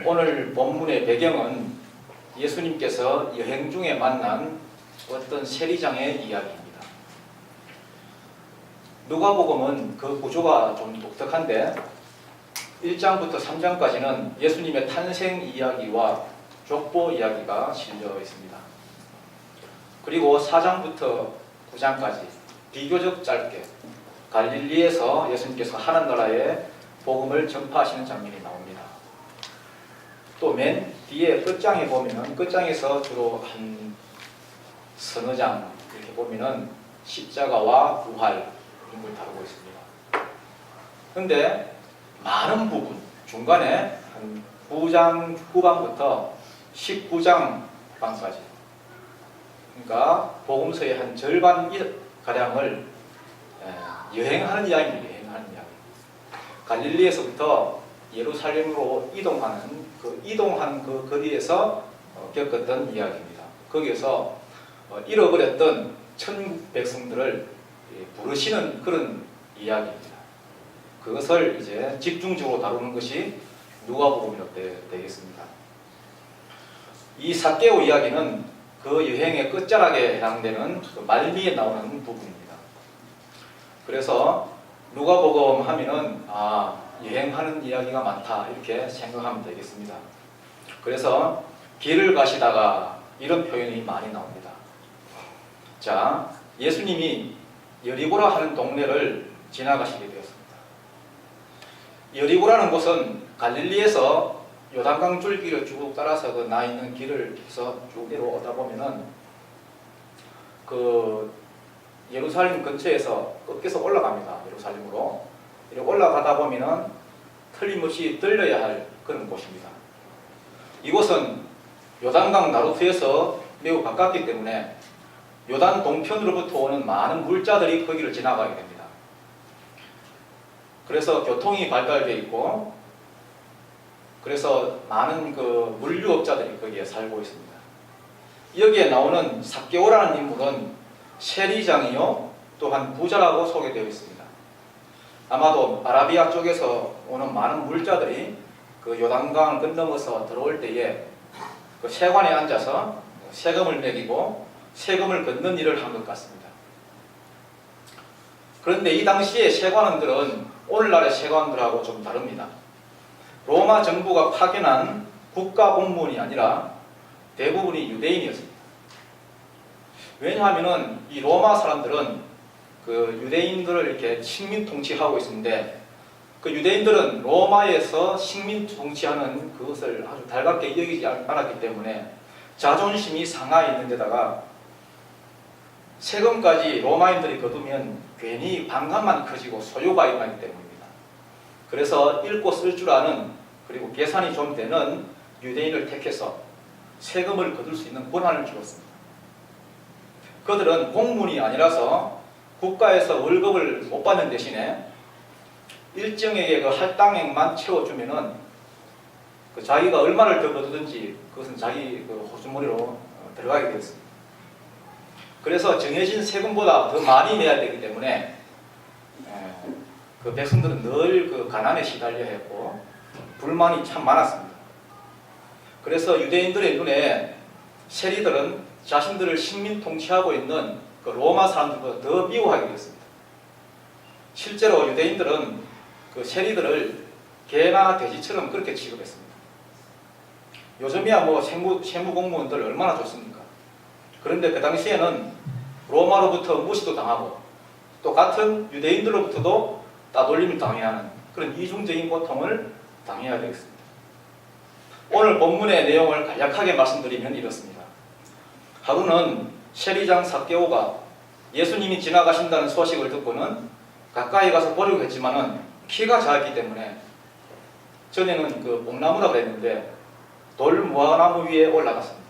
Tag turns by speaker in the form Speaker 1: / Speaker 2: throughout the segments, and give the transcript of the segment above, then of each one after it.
Speaker 1: 오늘 본문의 배경은 예수님께서 여행 중에 만난 어떤 세리장의 이야기입니다. 누가복음은 그 구조가 좀 독특한데 1장부터 3장까지는 예수님의 탄생 이야기와 족보 이야기가 실려 있습니다. 그리고 4장부터 9장까지 비교적 짧게 갈릴리에서 예수님께서 하나님 나라의 복음을 전파하시는 장면이 나옵니다. 또 맨 뒤에 끝장에 보면은 끝장에서 주로 한 서너 장 이렇게 보면은 십자가와 부활 이런 걸 다루고 있습니다. 그런데 많은 부분 중간에 한 9장 후반부터 19장 반까지 그러니까 복음서의 한 절반 가량을 여행하는 이야기입니다. 여행하는 이야기. 갈릴리에서부터 예루살렘으로 이동한 그 거리에서 겪었던 이야기입니다. 거기에서 잃어버렸던 천국 백성들을 부르시는 그런 이야기입니다. 그것을 이제 집중적으로 다루는 것이 누가복음이 되겠습니다. 이 삭개오 이야기는 그 여행의 끝자락에 해당되는 그 말미에 나오는 부분입니다. 그래서 누가복음 하면은 여행하는 이야기가 많다 이렇게 생각하면 되겠습니다. 그래서 길을 가시다가 이런 표현이 많이 나옵니다. 자, 예수님이 여리고라 하는 동네를 지나가시게 되었습니다. 여리고라는 곳은 갈릴리에서 요단강 줄기를 쭉 따라서 그 나 있는 길을 해서 쭉 내려오다 보면은 그 예루살렘 근처에서 끝에서 올라갑니다. 예루살렘으로. 이렇게 올라가다 보면은 틀림없이 들려야 할 그런 곳입니다. 이곳은 요단강 나루트에서 매우 가깝기 때문에 요단 동편으로부터 오는 많은 물자들이 거기를 지나가게 됩니다. 그래서 교통이 발달되어 있고 그래서 많은 그 물류업자들이 거기에 살고 있습니다. 여기에 나오는 삭개오라는 인물은 세리장이요 또한 부자라고 소개되어 있습니다. 아마도 아라비아 쪽에서 오는 많은 물자들이 그 요단강을 건너면서 들어올 때에 그 세관에 앉아서 세금을 매기고 세금을 걷는 일을 한 것 같습니다. 그런데 이 당시에 세관원들은 오늘날의 세관원들하고 좀 다릅니다. 로마 정부가 파견한 국가 공무원이 아니라 대부분이 유대인이었습니다. 왜냐하면은 이 로마 사람들은 그 유대인들을 이렇게 식민 통치하고 있는데 그 유대인들은 로마에서 식민 통치하는 그것을 아주 달갑게 여기지 않았기 때문에 자존심이 상하에 있는 데다가 세금까지 로마인들이 거두면 괜히 반감만 커지고 소요가 일어나기 때문입니다. 그래서 읽고 쓸 줄 아는 그리고 계산이 좀 되는 유대인을 택해서 세금을 거둘 수 있는 권한을 주었습니다. 그들은 공무원이 아니라서 국가에서 월급을 못 받는 대신에 일정에게 그 할당액만 채워주면은 그 자기가 얼마를 더 거두든지 그것은 자기 그 호주머니로 들어가게 되었습니다. 그래서 정해진 세금보다 더 많이 내야 되기 때문에 그 백성들은 늘 그 가난에 시달려 했고 불만이 참 많았습니다. 그래서 유대인들의 눈에 세리들은 자신들을 식민 통치하고 있는 그 로마 사람들보다 더 미워하게 되었습니다. 실제로 유대인들은 그 세리들을 개나 돼지처럼 그렇게 취급했습니다. 요즘이야 뭐 세무 공무원들 얼마나 좋습니까? 그런데 그 당시에는 로마로부터 무시도 당하고 또 같은 유대인들로부터도 따돌림을 당해야 하는 그런 이중적인 고통을 당해야 되겠습니다. 오늘 본문의 내용을 간략하게 말씀드리면 이렇습니다. 하루는 세리장 삭개오가 예수님이 지나가신다는 소식을 듣고는 가까이 가서 보려고 했지만은 키가 작았기 때문에 전에는 그 뽕나무라고 했는데 돌 무화과나무 위에 올라갔습니다.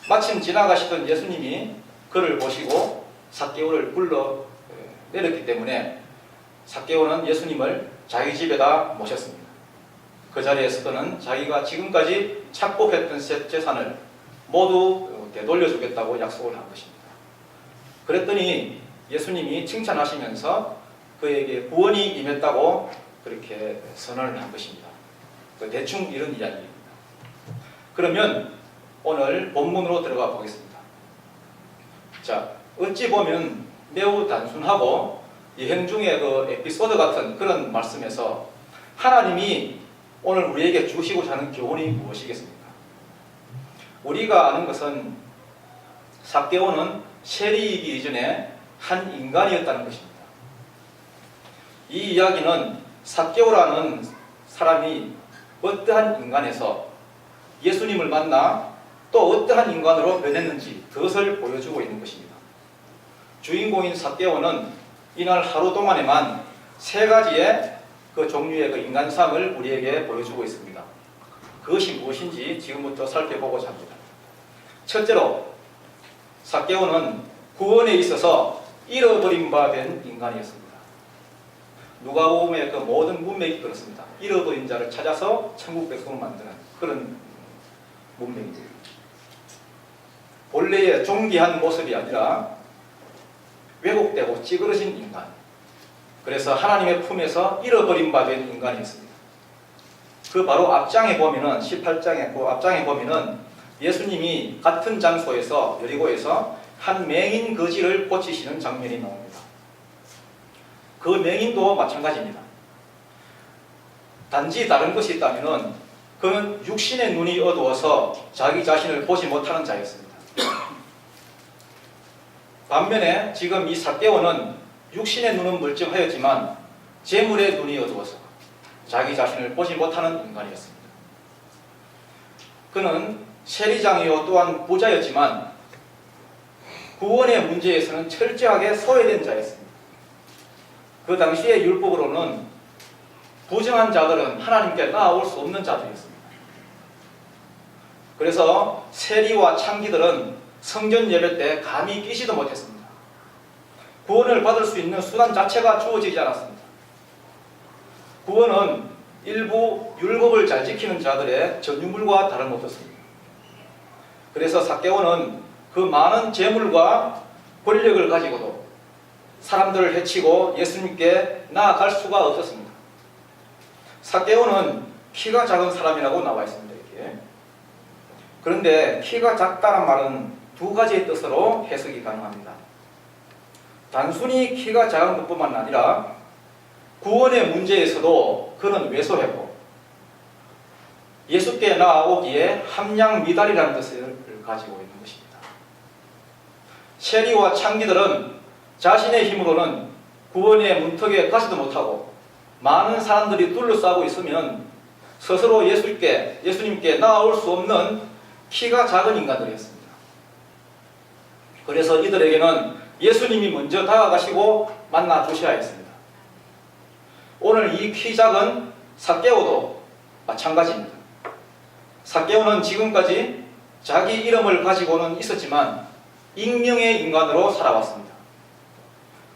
Speaker 1: 마침 지나가시던 예수님이 그를 보시고 삭개오를 불러 내렸기 때문에 삭개오는 예수님을 자기 집에다 모셨습니다. 그 자리에서 그는 자기가 지금까지 착복했던 재산을 모두 되돌려주겠다고 약속을 한 것입니다. 그랬더니 예수님이 칭찬하시면서 그에게 구원이 임했다고 그렇게 선언을 한 것입니다. 대충 이런 이야기입니다. 그러면 오늘 본문으로 들어가 보겠습니다. 자, 어찌 보면 매우 단순하고 여행 중에 그 에피소드 같은 그런 말씀에서 하나님이 오늘 우리에게 주시고자 하는 교훈이 무엇이겠습니까? 우리가 아는 것은 삭개오는 세리이기 이전에 한 인간이었다는 것입니다. 이 이야기는 삭개오라는 사람이 어떠한 인간에서 예수님을 만나 또 어떠한 인간으로 변했는지 그것을 보여주고 있는 것입니다. 주인공인 삭개오는 이날 하루 동안에만 3가지의 그 종류의 그 인간상을 우리에게 보여주고 있습니다. 그것이 무엇인지 지금부터 살펴보고자 합니다. 첫째로 삭개오는 구원에 있어서 잃어버린 바 된 인간이었습니다. 누가복음의 그 모든 문맥이 그렇습니다. 잃어버린 자를 찾아서 천국 백성을 만드는 그런 문맥입니다. 본래의 존귀한 모습이 아니라 왜곡되고 찌그러진 인간, 그래서 하나님의 품에서 잃어버린 바 된 인간이었습니다. 그 바로 앞장에 보면은 18장에 그 앞장에 보면은 예수님이 같은 장소에서 여리고에서 한 맹인 거지를 고치시는 장면이 나옵니다. 그 맹인도 마찬가지입니다. 단지 다른 것이 있다면은 그는 육신의 눈이 어두워서 자기 자신을 보지 못하는 자였습니다. 반면에 지금 이 삭개오는 육신의 눈은 멀쩡하였지만 재물의 눈이 어두워서 자기 자신을 보지 못하는 인간이었습니다. 그는 세리장이요 또한 부자였지만 구원의 문제에서는 철저하게 소외된 자였습니다. 그 당시의 율법으로는 부정한 자들은 하나님께 나아올 수 없는 자들이었습니다. 그래서 세리와 창기들은 성전 예배 때 감히 끼지도 못했습니다. 구원을 받을 수 있는 수단 자체가 주어지지 않았습니다. 구원은 일부 율법을 잘 지키는 자들의 전유물과 다름없었습니다. 그래서 삭개오는 그 많은 재물과 권력을 가지고도 사람들을 해치고 예수님께 나아갈 수가 없었습니다. 삭개오는 키가 작은 사람이라고 나와 있습니다. 이렇게. 그런데 키가 작다는 말은 2가지의 뜻으로 해석이 가능합니다. 단순히 키가 작은 것뿐만 아니라 구원의 문제에서도 그는 왜소했고 예수께 나아오기에 함량미달이라는 뜻을 가지고 있는 것입니다. 세리와 창기들은 자신의 힘으로는 구원의 문턱에 가지도 못하고 많은 사람들이 둘러싸고 있으면 스스로 예수님께 나아올 수 없는 키가 작은 인간들이었습니다. 그래서 이들에게는 예수님이 먼저 다가가시고 만나 주셔야 했습니다. 오늘 이 키 작은 삭개오도 마찬가지입니다. 삭개오는 지금까지 자기 이름을 가지고는 있었지만 익명의 인간으로 살아왔습니다.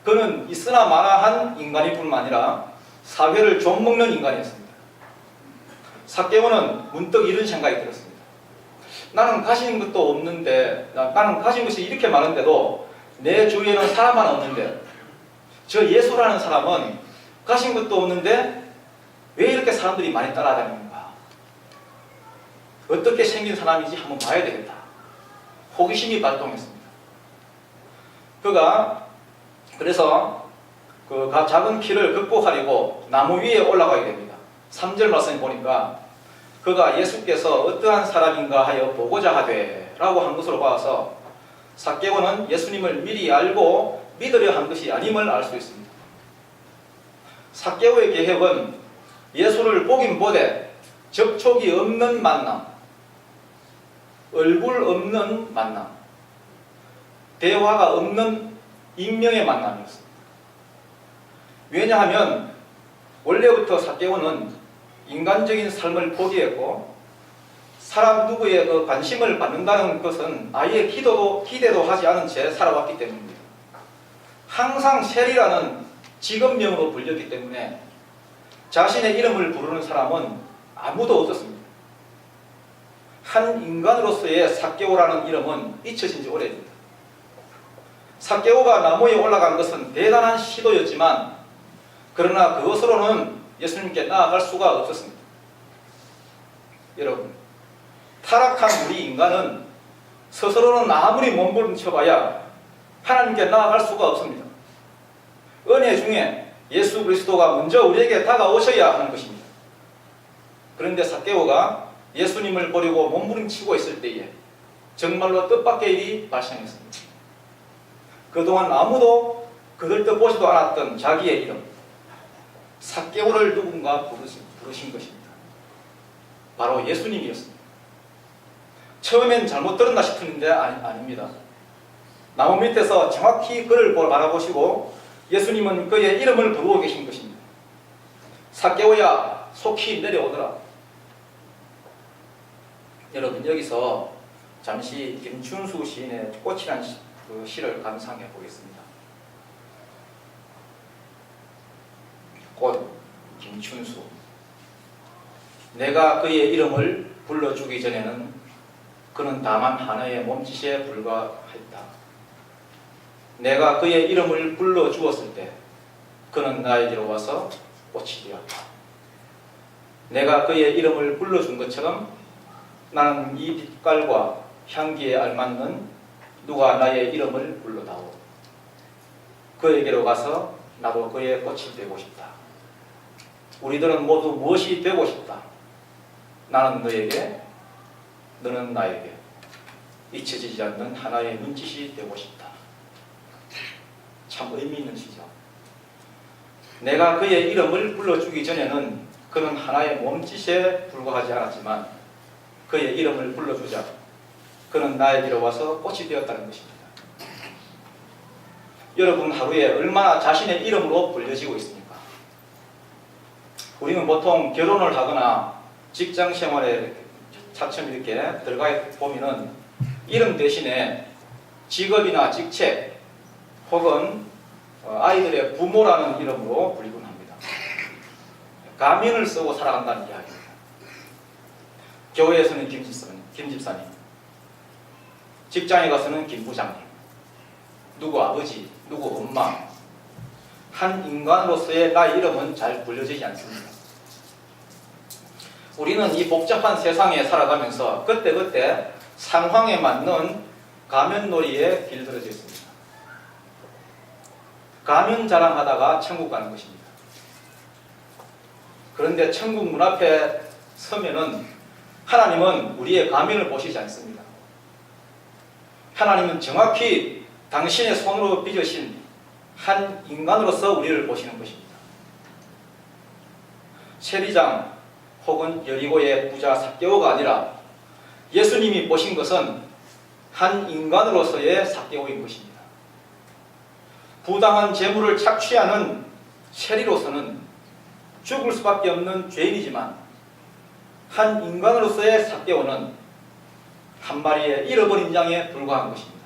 Speaker 1: 그는 있으나 마나한 인간일 뿐만 아니라 사회를 좀먹는 인간이었습니다. 삭개오는 문득 이런 생각이 들었습니다. 나는 가진 것도 없는데, 나는 가진 것이 이렇게 많은데도 내 주위에는 사람만 없는데 저 예수라는 사람은 가진 것도 없는데 왜 이렇게 사람들이 많이 따라다니는가? 어떻게 생긴 사람인지 한번 봐야 되겠다. 호기심이 발동했습니다. 그가 그래서 그 작은 키를 극복하려고 나무 위에 올라가게 됩니다. 3절 말씀에 보니까 그가 예수께서 어떠한 사람인가 하여 보고자 하되 라고 한 것으로 봐서 삭개오는 예수님을 미리 알고 믿으려 한 것이 아님을 알 수 있습니다. 삭개오의 계획은 예수를 보긴 보되 접촉이 없는 만남, 얼굴 없는 만남, 대화가 없는 익명의 만남이었습니다. 왜냐하면 원래부터 삭개오는 인간적인 삶을 포기했고 사람 누구의 그 관심을 받는다는 것은 아예 기대도 하지 않은 채 살아왔기 때문입니다. 항상 세리라는 직업명으로 불렸기 때문에 자신의 이름을 부르는 사람은 아무도 없었습니다. 한 인간으로서의 삭개오라는 이름은 잊혀진 지 오래입니다. 삭개오가 나무에 올라간 것은 대단한 시도였지만 그러나 그것으로는 예수님께 나아갈 수가 없었습니다. 여러분, 타락한 우리 인간은 스스로는 아무리 몸부림쳐봐야 하나님께 나아갈 수가 없습니다. 은혜 중에 예수 그리스도가 먼저 우리에게 다가오셔야 하는 것입니다. 그런데 삭개오가 예수님을 버리고 몸부림치고 있을 때에 정말로 뜻밖의 일이 발생했습니다. 그동안 아무도 그들 뜻 보지도 않았던 자기의 이름 삭개오를 누군가 부르신 것입니다. 바로 예수님이었습니다. 처음엔 잘못 들었나 싶은데 아닙니다. 나무 밑에서 정확히 그를 바라보시고 예수님은 그의 이름을 부르고 계신 것입니다. 삭개오야, 속히 내려오더라. 여러분, 여기서 잠시 김춘수 시인의 꽃이란 그 시를 감상해 보겠습니다. 꽃, 김춘수. 내가 그의 이름을 불러주기 전에는 그는 다만 하나의 몸짓에 불과했다. 내가 그의 이름을 불러주었을 때 그는 나에게로 와서 꽃이 되었다. 내가 그의 이름을 불러준 것처럼 나는 이 빛깔과 향기에 알맞는 누가 나의 이름을 불러다오. 그에게로 가서 나도 그의 꽃이 되고 싶다. 우리들은 모두 무엇이 되고 싶다. 나는 너에게, 너는 나에게 잊혀지지 않는 하나의 눈짓이 되고 싶다. 참 의미 있는 시죠. 내가 그의 이름을 불러주기 전에는 그는 하나의 몸짓에 불과하지 않았지만 그의 이름을 불러주자 그는 나에게로 와서 꽃이 되었다는 것입니다. 여러분, 하루에 얼마나 자신의 이름으로 불려지고 있습니까? 우리는 보통 결혼을 하거나 직장 생활에 차츰 이렇게 들어가 보면은 이름 대신에 직업이나 직책 혹은 아이들의 부모라는 이름으로 불리곤 합니다. 가면을 쓰고 살아간다는 이야기입니다. 교회에서는 김집사님, 직장에 가서는 김부장님, 누구 아버지, 누구 엄마. 한 인간으로서의 나의 이름은 잘 불려지지 않습니다. 우리는 이 복잡한 세상에 살아가면서 그때그때 상황에 맞는 가면놀이에 길들여져 있습니다. 가면 자랑하다가 천국 가는 것입니다. 그런데 천국 문 앞에 서면은 하나님은 우리의 가면을 보시지 않습니다. 하나님은 정확히 당신의 손으로 빚으신 한 인간으로서 우리를 보시는 것입니다. 세리장 혹은 여리고의 부자 삭개오가 아니라 예수님이 보신 것은 한 인간으로서의 삭개오인 것입니다. 부당한 재물을 착취하는 세리로서는 죽을 수밖에 없는 죄인이지만 한 인간으로서의 삭개오는 한 마리의 잃어버린 양에 불과한 것입니다.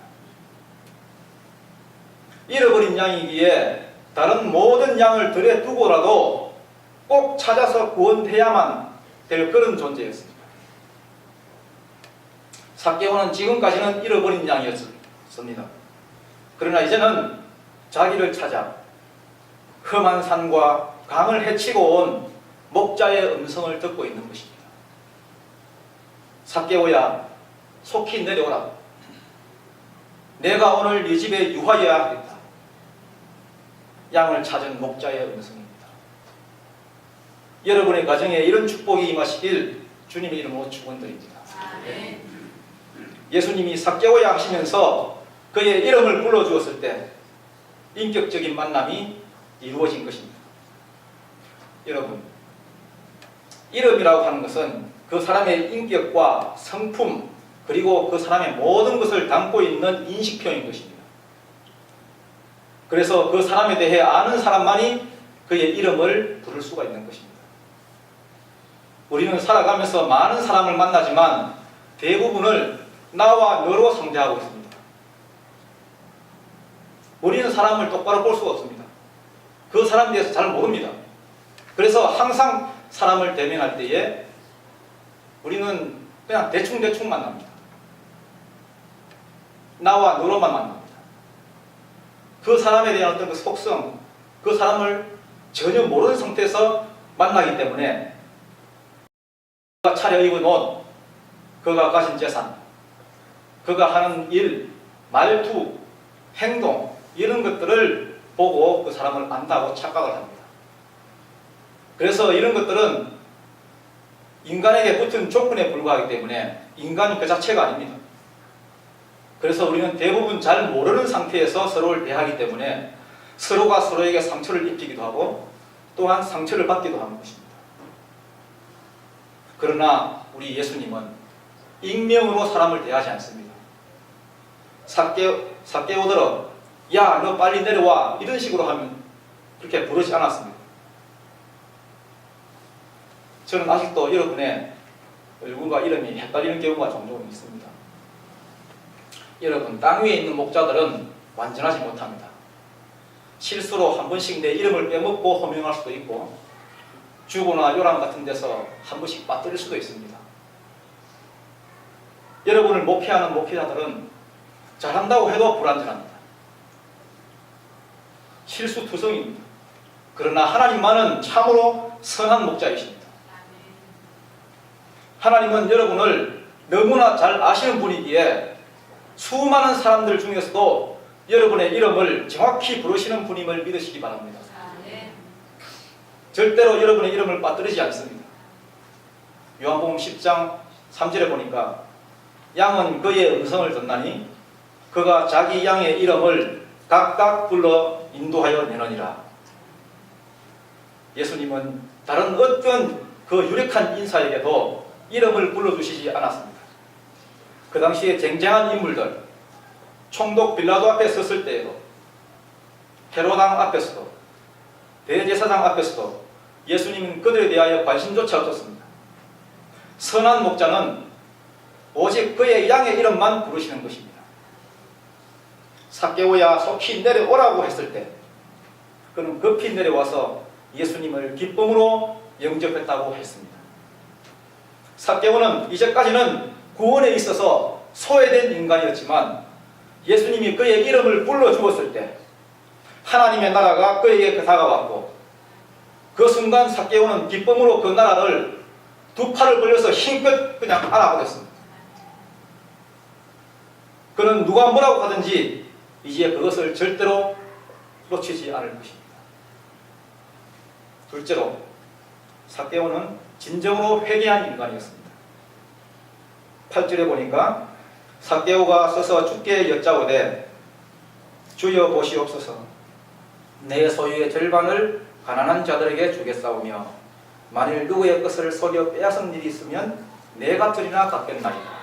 Speaker 1: 잃어버린 양이기에 다른 모든 양을 들에 두고라도 꼭 찾아서 구원해야만 될 그런 존재였습니다. 삭개오는 지금까지는 잃어버린 양이었습니다. 그러나 이제는 자기를 찾아 험한 산과 강을 헤치고 온 목자의 음성을 듣고 있는 것입니다. 삭개오야, 속히 내려오라. 내가 오늘 네 집에 유하여야 하겠다. 양을 찾은 목자의 음성입니다. 여러분의 가정에 이런 축복이 임하시길 주님의 이름으로 축원드립니다. 예수님이 삭개오야 하시면서 그의 이름을 불러주었을 때 인격적인 만남이 이루어진 것입니다. 여러분, 이름이라고 하는 것은 그 사람의 인격과 성품 그리고 그 사람의 모든 것을 담고 있는 인식표인 것입니다. 그래서 그 사람에 대해 아는 사람만이 그의 이름을 부를 수가 있는 것입니다. 우리는 살아가면서 많은 사람을 만나지만 대부분을 나와 너로 상대하고 있습니다. 우리는 사람을 똑바로 볼 수가 없습니다. 그 사람에 대해서 잘 모릅니다. 그래서 항상 사람을 대면할 때에 우리는 그냥 대충 만납니다. 나와 너로만 만납니다. 그 사람에 대한 어떤 그 속성, 그 사람을 전혀 모르는 상태에서 만나기 때문에 그가 차려입은 옷, 그가 가진 재산, 그가 하는 일, 말투, 행동 이런 것들을 보고 그 사람을 안다고 착각을 합니다. 그래서 이런 것들은 인간에게 붙은 조건에 불과하기 때문에 인간이 그 자체가 아닙니다. 그래서 우리는 대부분 잘 모르는 상태에서 서로를 대하기 때문에 서로가 서로에게 상처를 입히기도 하고 또한 상처를 받기도 하는 것입니다. 그러나 우리 예수님은 익명으로 사람을 대하지 않습니다. 삭개오더러 야, 너 빨리 내려와 이런 식으로 하면 그렇게 부르지 않았습니다. 저는 아직도 여러분의 얼굴과 이름이 헷갈리는 경우가 종종 있습니다. 여러분, 땅 위에 있는 목자들은 완전하지 못합니다. 실수로 한 번씩 내 이름을 빼먹고 호명할 수도 있고 주보나 요람 같은 데서 한 번씩 빠뜨릴 수도 있습니다. 여러분을 목회하는 목회자들은 잘한다고 해도 불완전합니다. 실수투성입니다. 그러나 하나님만은 참으로 선한 목자이십니다. 하나님은 여러분을 너무나 잘 아시는 분이기에 수많은 사람들 중에서도 여러분의 이름을 정확히 부르시는 분임을 믿으시기 바랍니다. 절대로 여러분의 이름을 빠뜨리지 않습니다. 요한복음 10장 3절에 보니까 양은 그의 음성을 듣나니 그가 자기 양의 이름을 각각 불러 인도하여 내느니라. 예수님은 다른 어떤 그 유력한 인사에게도 이름을 불러주시지 않았습니다. 그 당시에 쟁쟁한 인물들, 총독 빌라도 앞에 섰을 때에도, 헤로당 앞에서도, 대제사장 앞에서도 예수님은 그들에 대하여 관심조차 없었습니다. 선한 목자는 오직 그의 양의 이름만 부르시는 것입니다. 삭개오야 속히 내려오라고 했을 때 그는 급히 내려와서 예수님을 기쁨으로 영접했다고 했습니다. 삭개오는 이제까지는 구원에 있어서 소외된 인간이었지만 예수님이 그의 이름을 불러주었을 때 하나님의 나라가 그에게 다가왔고 그 순간 삭개오는 기쁨으로 그 나라를 두 팔을 벌려서 힘껏 그냥 안아버렸습니다. 그는 누가 뭐라고 하든지 이제 그것을 절대로 놓치지 않을 것입니다. 둘째로 삭개오는 진정으로 회개한 인간이었습니다. 8절에 보니까 삭개오가 서서 주께 여짜오되 주여 보시옵소서 내 소유의 절반을 가난한 자들에게 주겠사오며 만일 누구의 것을 속여 빼앗은 일이 있으면 내 값들이나 갚겠나이다.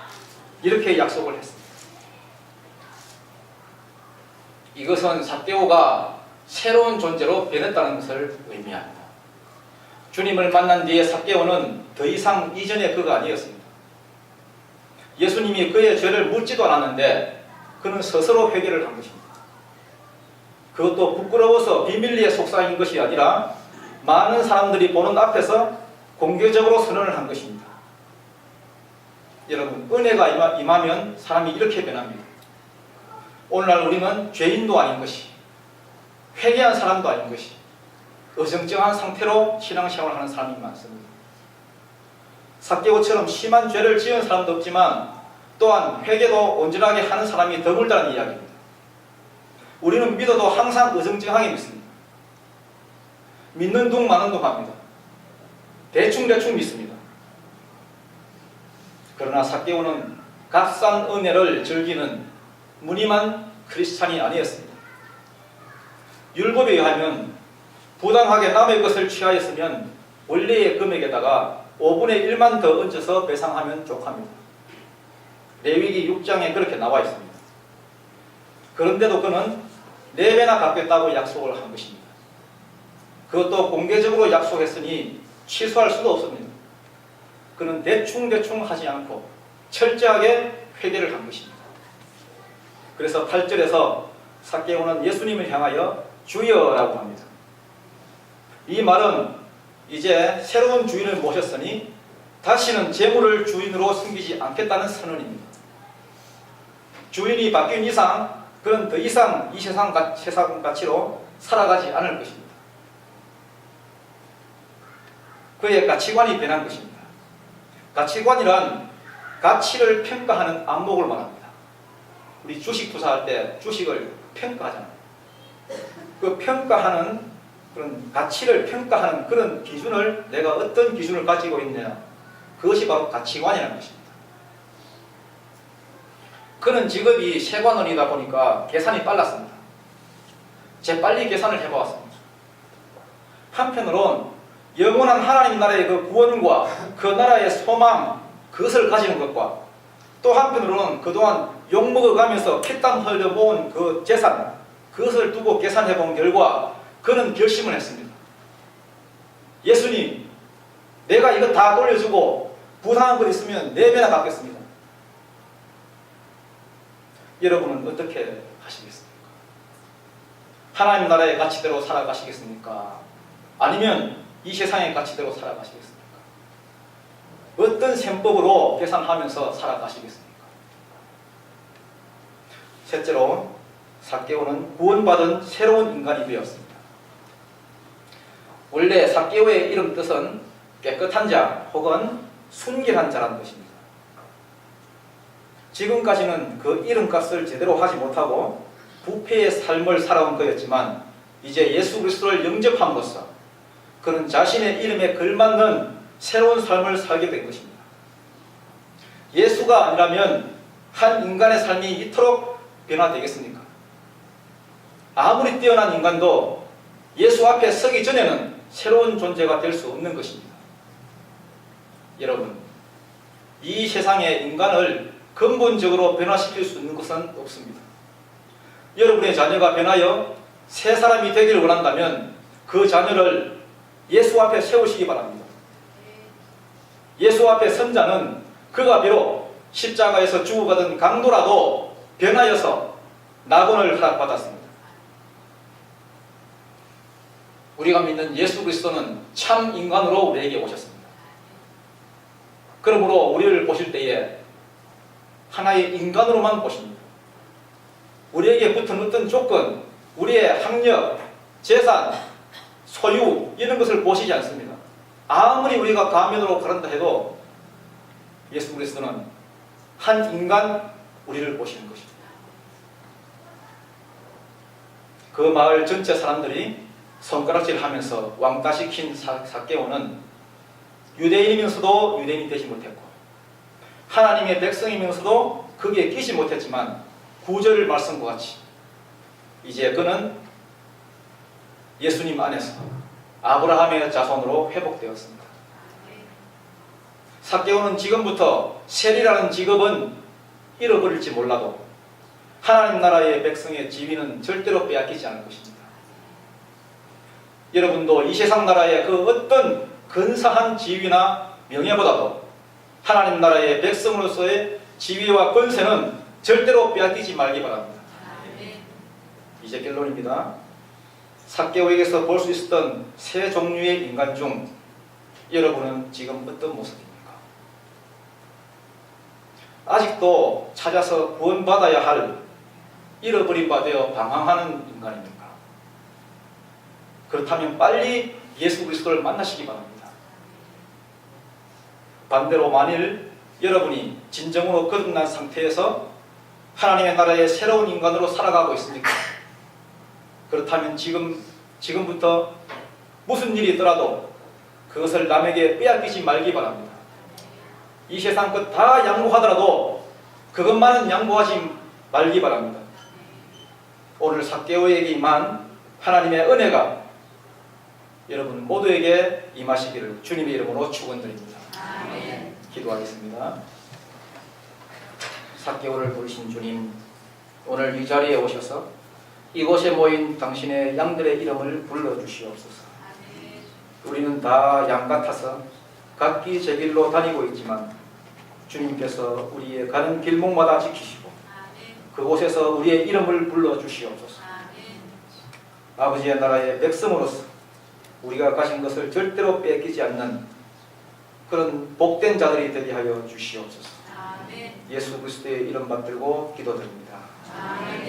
Speaker 1: 이렇게 약속을 했습니다. 이것은 삭개오가 새로운 존재로 변했다는 것을 의미합니다. 주님을 만난 뒤에 삭개오는 더 이상 이전의 그가 아니었습니다. 예수님이 그의 죄를 묻지도 않았는데 그는 스스로 회개를 한 것입니다. 그것도 부끄러워서 비밀리에 속삭인 것이 아니라 많은 사람들이 보는 앞에서 공개적으로 선언을 한 것입니다. 여러분, 은혜가 임하면 사람이 이렇게 변합니다. 오늘날 우리는 죄인도 아닌 것이, 회개한 사람도 아닌 것이, 어정쩡한 상태로 신앙생활을 하는 사람이 많습니다. 삭개오처럼 심한 죄를 지은 사람도 없지만 또한 회개도 온전하게 하는 사람이 드물다는 이야기입니다. 우리는 믿어도 항상 어정쩡하게 믿습니다. 믿는 둥 마는 둥 합니다. 대충 믿습니다. 그러나 삭개오는 값싼 은혜를 즐기는 무늬만 크리스찬이 아니었습니다. 율법에 의하면 부당하게 남의 것을 취하였으면 원래의 금액에다가 5분의 1만 더 얹어서 배상하면 족합니다. 레위기 6장에 그렇게 나와 있습니다. 그런데도 그는 4배나 갚겠다고 약속을 한 것입니다. 그것도 공개적으로 약속했으니 취소할 수도 없습니다. 그는 대충 하지 않고 철저하게 회개를 한 것입니다. 그래서 8절에서 삭개오는 예수님을 향하여 주여라고 합니다. 이 말은 이제 새로운 주인을 모셨으니 다시는 재물을 주인으로 숨기지 않겠다는 선언입니다. 주인이 바뀐 이상 그는 더 이상 이 세상 가치로 살아가지 않을 것입니다. 그의 가치관이 변한 것입니다. 가치관이란 가치를 평가하는 안목을 말합니다. 우리 주식 투자할 때 주식을 평가하잖아요. 그 평가하는 그런 가치를 평가하는 그런 기준을 내가 어떤 기준을 가지고 있느냐, 그것이 바로 가치관이라는 것입니다. 그는 직업이 세관원이다 보니까 계산이 빨랐습니다. 재빨리 계산을 해보았습니다. 한편으론 영원한 하나님 나라의 그 구원과 그 나라의 소망, 그것을 가지는 것과 또 한편으로는 그동안 욕먹어가면서 피땀 흘려 모은 그 재산, 그것을 두고 계산해 본 결과 그는 결심을 했습니다. 예수님, 내가 이거 다 돌려주고 부당한 것 있으면 4배나 갚겠습니다. 여러분은 어떻게 하시겠습니까? 하나님 나라의 가치대로 살아가시겠습니까? 아니면 이 세상의 가치대로 살아가시겠습니까? 어떤 셈법으로 계산하면서 살아가시겠습니까? 셋째로, 삭개오는 구원받은 새로운 인간이 되었습니다. 원래 삭개오의 이름 뜻은 깨끗한 자 혹은 순결한 자라는 것입니다. 지금까지는 그 이름값을 제대로 하지 못하고 부패의 삶을 살아온 그였지만 이제 예수 그리스도를 영접함으로써 그는 자신의 이름에 걸맞는 새로운 삶을 살게 된 것입니다. 예수가 아니라면 한 인간의 삶이 이토록 변화되겠습니까? 아무리 뛰어난 인간도 예수 앞에 서기 전에는 새로운 존재가 될 수 없는 것입니다. 여러분, 이 세상의 인간을 근본적으로 변화시킬 수 있는 것은 없습니다. 여러분의 자녀가 변하여 새 사람이 되기를 원한다면 그 자녀를 예수 앞에 세우시기 바랍니다. 예수 앞에 선 자는 그가 비록 십자가에서 죽어가던 강도라도 변하여서 낙원을 허락받았습니다. 우리가 믿는 예수 그리스도는 참 인간으로 우리에게 오셨습니다. 그러므로 우리를 보실 때에 하나의 인간으로만 보십니다. 우리에게 붙은 어떤 조건, 우리의 학력, 재산, 소유 이런 것을 보시지 않습니다. 아무리 우리가 가면으로 가른다 해도 예수 그리스도는 한 인간 우리를 보시는 것입니다. 그 마을 전체 사람들이 손가락질하면서 왕따시킨 삭개오는 유대인이면서도 유대인이 되지 못했고 하나님의 백성이면서도 거기에 끼지 못했지만 9절 말씀과 같이 이제 그는 예수님 안에서 아브라함의 자손으로 회복되었습니다. 삭개오는 지금부터 세리라는 직업은 잃어버릴지 몰라도 하나님 나라의 백성의 지위는 절대로 빼앗기지 않을 것입니다. 여러분도 이 세상 나라의 그 어떤 근사한 지위나 명예보다도 하나님 나라의 백성으로서의 지위와 권세는 절대로 빼앗기지 말기 바랍니다. 이제 결론입니다. 삭개오에게서 볼 수 있었던 세 종류의 인간 중 여러분은 지금 어떤 모습입니까? 아직도 찾아서 구원받아야 할 잃어버린 바 되어 방황하는 인간입니까? 그렇다면 빨리 예수 그리스도를 만나시기 바랍니다. 반대로 만일 여러분이 진정으로 거듭난 상태에서 하나님의 나라의 새로운 인간으로 살아가고 있습니까? 그렇다면 지금부터 무슨 일이 있더라도 그것을 남에게 빼앗기지 말기 바랍니다. 이 세상 것 다 양보하더라도 그것만은 양보하지 말기 바랍니다. 오늘 삭개오에게 임한 하나님의 은혜가 여러분 모두에게 임하시기를 주님의 이름으로 축원드립니다. 아멘. 기도하겠습니다. 삭개오를 부르신 주님, 오늘 이 자리에 오셔서 이곳에 모인 당신의 양들의 이름을 불러주시옵소서. 아멘. 우리는 다 양 같아서 각기 제 길로 다니고 있지만 주님께서 우리의 가는 길목마다 지키시고 아멘. 그곳에서 우리의 이름을 불러주시옵소서. 아멘. 아버지의 나라의 백성으로서 우리가 가진 것을 절대로 뺏기지 않는 그런 복된 자들이 되게 하여 주시옵소서. 아멘. 예수 그리스도의 이름 받들고 기도드립니다. 아멘.